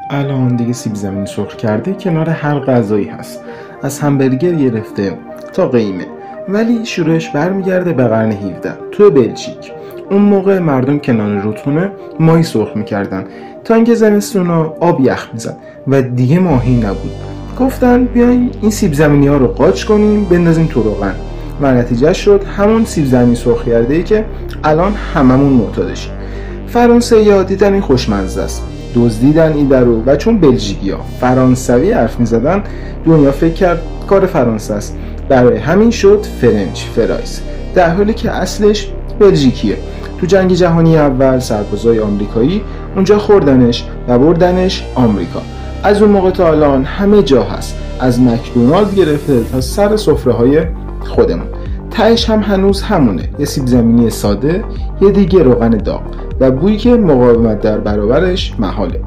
الان دیگه سیب زمینی سرخ کرده کنار هر غذایی هست، از همبرگر گرفته تا قیمه. ولی شروعش برمیگرده به قرن 17 تو بلژیک. اون موقع مردم کنار رودخونه ماهی سرخ میکردن تا اینکه زمستونا آب یخ میزد و دیگه ماهی نبود. گفتن بیاین این سیب زمینی ها رو قاچ کنیم بندازیم تو روغن و نتیجه شد همون سیب زمینی سرخ کرده ای که الان هممون معتادشیم. فرانسوی‌ها دیدن این خوشمزه است، دزدیدن این درو و چون بلژیکی‌ها فرانسوی حرف می‌زدن دنیا فکر کرد کار فرانسه است. برای همین شد فرنچ فرایز، در حالی که اصلش بلژیکیه. تو جنگ جهانی اول سربازای آمریکایی اونجا خوردنش و بردنش آمریکا. از اون موقع تا الان همه جا هست، از مکدونالد گرفته تا سر سفره‌های خودمون. تهش هم هنوز همونه، یه سیب زمینی ساده، یه دیگه روغن داغ و بویی که مقاومت در برابرش محاله.